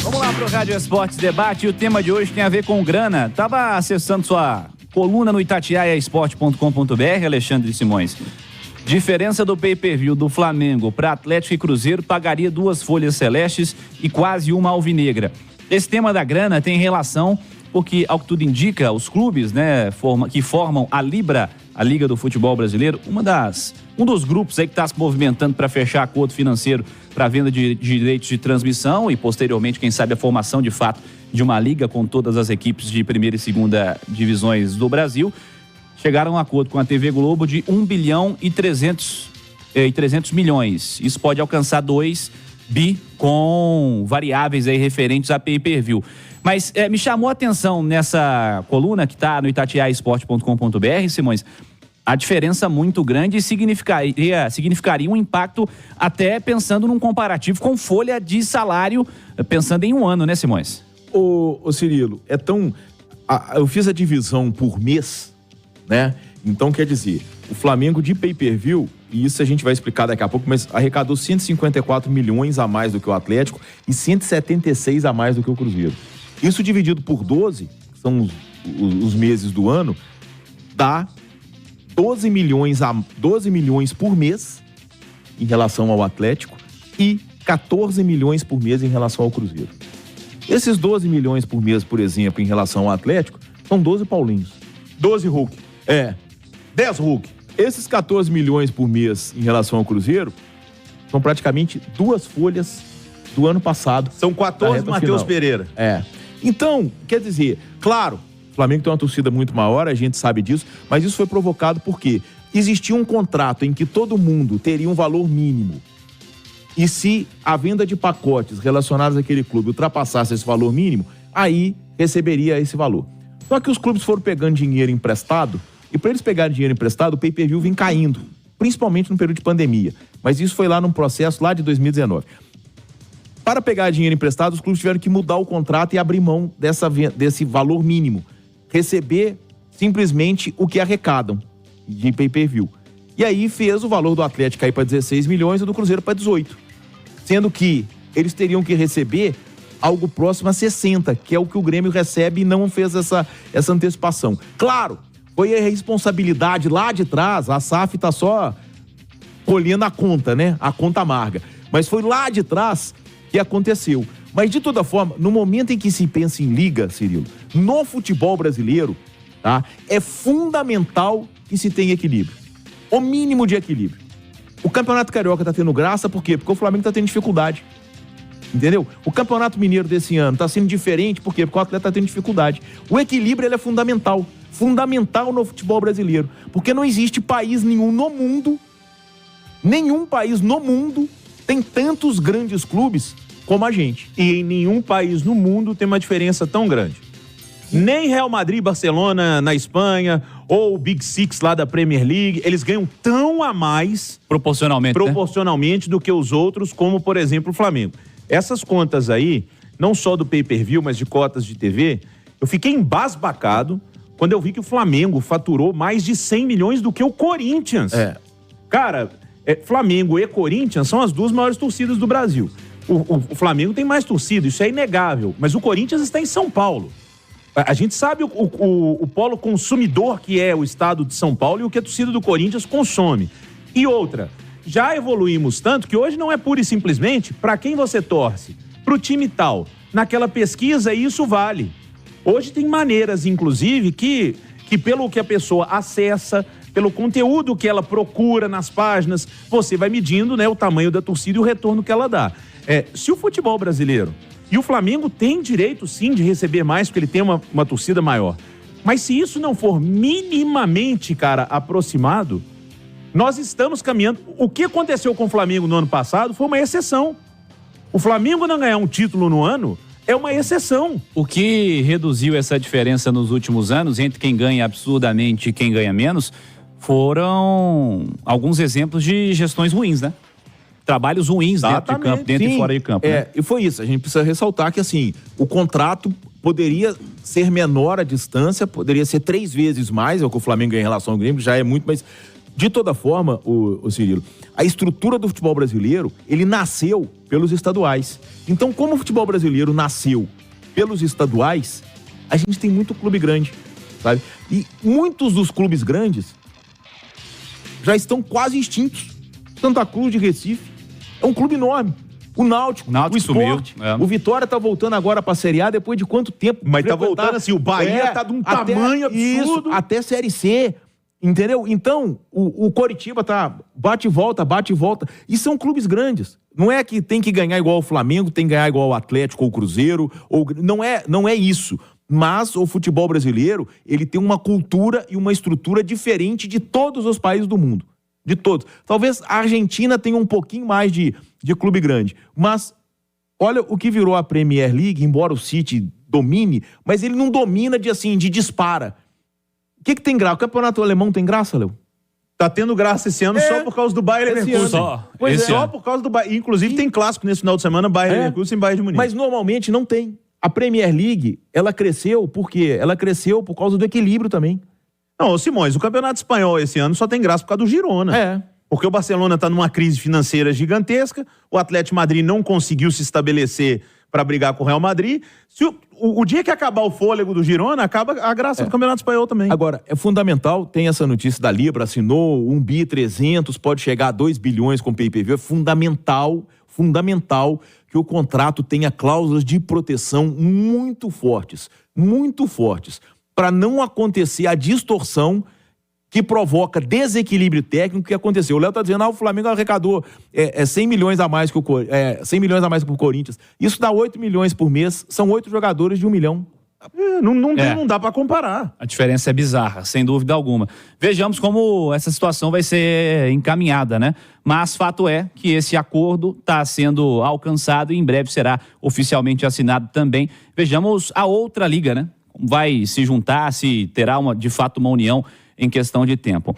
Vamos lá para o Rádio Esportes Debate. O tema de hoje tem a ver com grana. Tava acessando sua coluna no itatiaiaesporte.com.br, Alexandre Simões. Diferença do pay-per-view do Flamengo para Atlético e Cruzeiro pagaria 2 folhas celestes e quase uma alvinegra. Esse tema da grana tem relação porque, ao que tudo indica, os clubes, né, que formam a Libra, a Liga do Futebol Brasileiro, um dos grupos aí que está se movimentando para fechar acordo financeiro para a venda de direitos de transmissão e, posteriormente, quem sabe, a formação, de fato, de uma liga com todas as equipes de primeira e segunda divisões do Brasil, chegaram a um acordo com a TV Globo de 1 bilhão e 300 milhões. Isso pode alcançar 2 bi com variáveis aí referentes a pay-per-view. Mas me chamou a atenção nessa coluna que está no itatiaiaesporte.com.br, Simões, a diferença muito grande e significaria um impacto até pensando num comparativo com folha de salário, pensando em um ano, né, Simões? Ô Cirilo, eu fiz a divisão por mês, né? Então, quer dizer, o Flamengo de pay-per-view, e isso a gente vai explicar daqui a pouco, mas arrecadou 154 milhões a mais do que o Atlético e 176 a mais do que o Cruzeiro. Isso dividido por 12, que são os meses do ano, dá 12 milhões por mês em relação ao Atlético e 14 milhões por mês em relação ao Cruzeiro. Esses 12 milhões por mês, por exemplo, em relação ao Atlético, são 12 Paulinhos. 12 Hulk. 10 Hulk. Esses 14 milhões por mês em relação ao Cruzeiro são praticamente 2 folhas do ano passado. São 14 Matheus Pereira. Então, quer dizer, claro, o Flamengo tem uma torcida muito maior, a gente sabe disso, mas isso foi provocado porque existia um contrato em que todo mundo teria um valor mínimo. E se a venda de pacotes relacionados àquele clube ultrapassasse esse valor mínimo, aí receberia esse valor. Só que os clubes foram pegando dinheiro emprestado, e para eles pegarem dinheiro emprestado, o pay-per-view vem caindo, principalmente no período de pandemia. Mas isso foi lá num processo lá de 2019. Para pegar dinheiro emprestado, os clubes tiveram que mudar o contrato e abrir mão desse valor mínimo. Receber simplesmente o que arrecadam de pay-per-view. E aí fez o valor do Atlético cair para 16 milhões e do Cruzeiro para 18. Sendo que eles teriam que receber algo próximo a 60, que é o que o Grêmio recebe e não fez essa antecipação. Claro, foi a responsabilidade lá de trás, a SAF tá só colhendo a conta, né? A conta amarga. Mas foi lá de trás que aconteceu. Mas, de toda forma, no momento em que se pensa em liga, Cirilo, no futebol brasileiro, tá, é fundamental que se tenha equilíbrio. O mínimo de equilíbrio. O Campeonato Carioca tá tendo graça, por quê? Porque o Flamengo tá tendo dificuldade. Entendeu? O Campeonato Mineiro desse ano tá sendo diferente, por quê? Porque o atleta tá tendo dificuldade. O equilíbrio, ele é fundamental. Fundamental no futebol brasileiro. Porque não existe país nenhum no mundo tem tantos grandes clubes como a gente. E em nenhum país no mundo tem uma diferença tão grande. Nem Real Madrid, Barcelona na Espanha, ou o Big Six lá da Premier League, eles ganham tão a mais proporcionalmente, né, do que os outros, como, por exemplo, o Flamengo. Essas contas aí, não só do pay-per-view, mas de cotas de TV, eu fiquei embasbacado quando eu vi que o Flamengo faturou mais de 100 milhões do que o Corinthians. Cara, Flamengo e Corinthians são as 2 maiores torcidas do Brasil. O Flamengo tem mais torcida, isso é inegável, mas o Corinthians está em São Paulo. A gente sabe o polo consumidor que é o estado de São Paulo e o que a torcida do Corinthians consome. E outra, já evoluímos tanto que hoje não é pura e simplesmente para quem você torce, para o time tal. Naquela pesquisa isso vale. Hoje tem maneiras, inclusive, que pelo que a pessoa acessa, pelo conteúdo que ela procura nas páginas, você vai medindo, né, o tamanho da torcida e o retorno que ela dá. Se o futebol brasileiro, e o Flamengo tem direito sim de receber mais, porque ele tem uma torcida maior, mas se isso não for minimamente, cara, aproximado, nós estamos caminhando. O que aconteceu com o Flamengo no ano passado foi uma exceção. O Flamengo não ganhar um título no ano é uma exceção. O que reduziu essa diferença nos últimos anos entre quem ganha absurdamente e quem ganha menos foram alguns exemplos de gestões ruins, né? Trabalhos ruins dentro de campo, dentro e fora de campo. Né? E foi isso. A gente precisa ressaltar que, assim, o contrato poderia ser menor a distância, poderia ser 3 vezes mais, é o que o Flamengo ganha em relação ao Grêmio, já é muito, mas De toda forma, o Cirilo, a estrutura do futebol brasileiro, ele nasceu pelos estaduais. Então, como o futebol brasileiro nasceu pelos estaduais, a gente tem muito clube grande, sabe? E muitos dos clubes grandes já estão quase extintos. Santa Cruz de Recife é um clube enorme. O Náutico o Sport, o Vitória tá voltando agora pra Série A depois de quanto tempo? Mas tá voltando assim, o Bahia tá de um tamanho absurdo. Isso, até Série C, entendeu? Então, o Coritiba tá bate e volta. E são clubes grandes. Não é que tem que ganhar igual o Flamengo, tem que ganhar igual o Atlético ou o Cruzeiro. Não é isso. Mas o futebol brasileiro, ele tem uma cultura e uma estrutura diferente de todos os países do mundo. De todos. Talvez a Argentina tenha um pouquinho mais de clube grande. Mas olha o que virou a Premier League, embora o City domine, mas ele não domina de dispara. O que tem graça? O campeonato alemão tem graça, Léo? Tá tendo graça esse ano só por causa do Bayer Leverkusen. Só por causa do Bayer. Inclusive tem clássico nesse final de semana, Bayer Leverkusen e Bayern de Munique. Mas normalmente não tem. A Premier League, ela cresceu por quê? Ela cresceu por causa do equilíbrio também. Não, Simões, o Campeonato Espanhol esse ano só tem graça por causa do Girona. Porque o Barcelona tá numa crise financeira gigantesca, o Atlético Madrid não conseguiu se estabelecer para brigar com o Real Madrid. Se o dia que acabar o fôlego do Girona, acaba a graça do Campeonato Espanhol também. Agora, é fundamental, tem essa notícia da Libra, assinou 1 bi 300, pode chegar a 2 bilhões com pay-per-view, é fundamental que o contrato tenha cláusulas de proteção muito fortes, para não acontecer a distorção que provoca desequilíbrio técnico que aconteceu. O Léo tá dizendo, o Flamengo arrecadou 100 milhões a mais que 100 milhões a mais que o Corinthians. Isso dá 8 milhões por mês, são 8 jogadores de 1 milhão. Não dá pra comparar. A diferença é bizarra, sem dúvida alguma. Vejamos como essa situação vai ser encaminhada, né? Mas fato é que esse acordo está sendo alcançado e em breve será oficialmente assinado também. Vejamos a outra liga, né? Vai se juntar, se terá de fato uma união em questão de tempo.